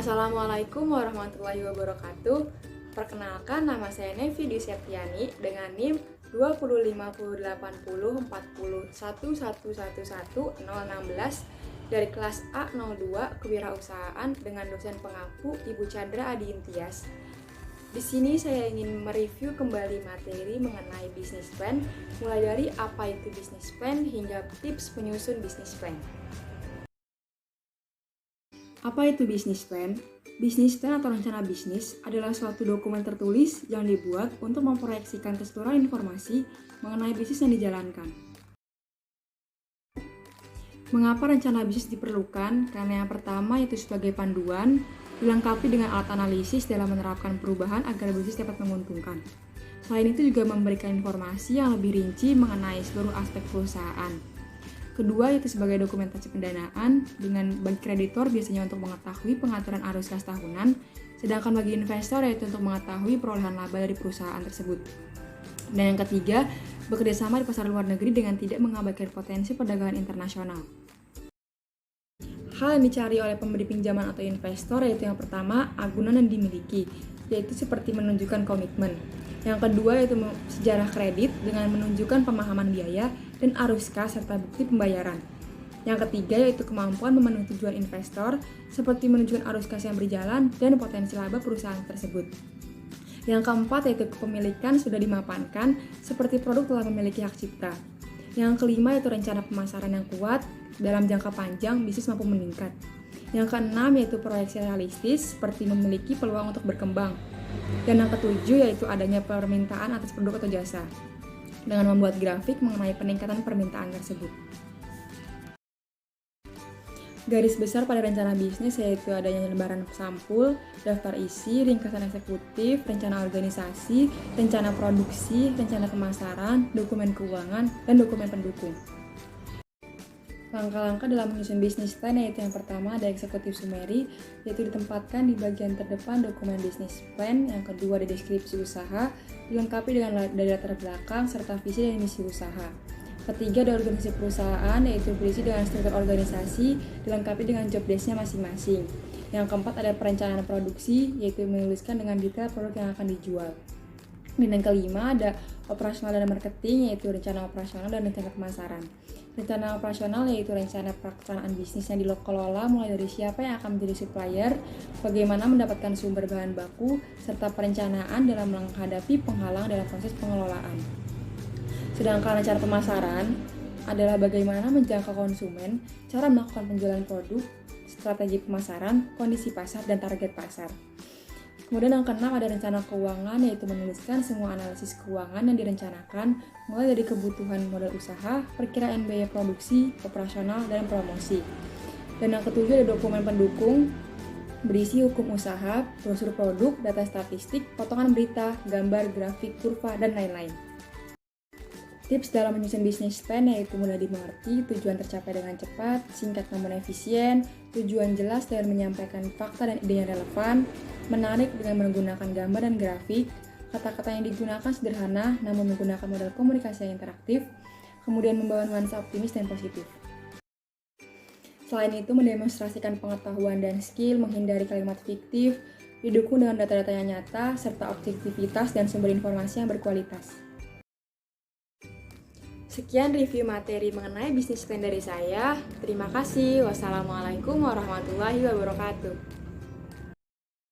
Assalamualaikum warahmatullahi wabarakatuh. Perkenalkan, nama saya Nevi Dwi Septiani dengan NIM 205040401111016 dari kelas A02 Kewirausahaan dengan dosen pengampu Ibu Chandra Adi Intias. Di sini saya ingin mereview kembali materi mengenai bisnis plan, mulai dari apa itu bisnis plan hingga tips penyusun bisnis plan. Apa itu bisnis plan? Bisnis plan atau rencana bisnis adalah suatu dokumen tertulis yang dibuat untuk memproyeksikan keseluruhan informasi mengenai bisnis yang dijalankan. Mengapa rencana bisnis diperlukan? Karena yang pertama yaitu sebagai panduan, dilengkapi dengan alat analisis dalam menerapkan perubahan agar bisnis dapat menguntungkan. Selain itu juga memberikan informasi yang lebih rinci mengenai seluruh aspek perusahaan. Kedua, yaitu sebagai dokumentasi pendanaan, dengan bagi kreditor biasanya untuk mengetahui pengaturan arus kas tahunan, sedangkan bagi investor yaitu untuk mengetahui perolehan laba dari perusahaan tersebut. Dan yang ketiga, bekerja sama di pasar luar negeri dengan tidak mengabaikan potensi perdagangan internasional. Hal yang dicari oleh pemberi pinjaman atau investor yaitu yang pertama, agunan yang dimiliki, yaitu seperti menunjukkan komitmen. Yang kedua yaitu sejarah kredit dengan menunjukkan pemahaman biaya dan arus kas serta bukti pembayaran. Yang ketiga yaitu kemampuan memenuhi tujuan investor seperti menunjukkan arus kas yang berjalan dan potensi laba perusahaan tersebut. Yang keempat yaitu kepemilikan sudah dimapankan seperti produk telah memiliki hak cipta. Yang kelima yaitu rencana pemasaran yang kuat dalam jangka panjang bisnis mampu meningkat. Yang keenam yaitu proyeksi realistis seperti memiliki peluang untuk berkembang. Dan yang ketujuh yaitu adanya permintaan atas produk atau jasa dengan membuat grafik mengenai peningkatan permintaan tersebut. Garis besar pada rencana bisnis yaitu adanya lembaran sampul, daftar isi, ringkasan eksekutif, rencana organisasi, rencana produksi, rencana pemasaran, dokumen keuangan, dan dokumen pendukung. Langkah-langkah dalam menyusun bisnis plan yaitu yang pertama ada eksekutif summary, yaitu ditempatkan di bagian terdepan dokumen bisnis plan. Yang kedua ada deskripsi usaha, dilengkapi dengan dari latar belakang serta visi dan misi usaha. Ketiga ada organisasi perusahaan, yaitu berisi dengan struktur organisasi, dilengkapi dengan job desk-nya masing-masing. Yang keempat ada perencanaan produksi, yaitu menuliskan dengan detail produk yang akan dijual. Dan yang kelima ada operasional dan marketing, yaitu rencana operasional dan rencana pemasaran. Rencana operasional yaitu rencana pelaksanaan bisnis yang dikelola mulai dari siapa yang akan menjadi supplier, bagaimana mendapatkan sumber bahan baku, serta perencanaan dalam menghadapi penghalang dalam proses pengelolaan. Sedangkan rencana pemasaran adalah bagaimana menjangkau konsumen, cara melakukan penjualan produk, strategi pemasaran, kondisi pasar, dan target pasar. Kemudian yang keenam ada rencana keuangan, yaitu menuliskan semua analisis keuangan yang direncanakan mulai dari kebutuhan modal usaha, perkiraan biaya produksi, operasional, dan promosi. Dan yang ketujuh ada dokumen pendukung berisi hukum usaha, brosur produk, data statistik, potongan berita, gambar, grafik, kurva, dan lain-lain. Tips dalam menyusun bisnis plan yaitu mudah dimengerti, tujuan tercapai dengan cepat, singkat namun efisien, tujuan jelas dan menyampaikan fakta dan ide yang relevan, menarik dengan menggunakan gambar dan grafik, kata-kata yang digunakan sederhana namun menggunakan model komunikasi yang interaktif, kemudian membawa nuansa optimis dan positif. Selain itu, mendemonstrasikan pengetahuan dan skill, menghindari kalimat fiktif, didukung dengan data-data yang nyata, serta objektivitas dan sumber informasi yang berkualitas. Sekian review materi mengenai bisnis plan dari saya. Terima kasih. Wassalamualaikum warahmatullahi wabarakatuh.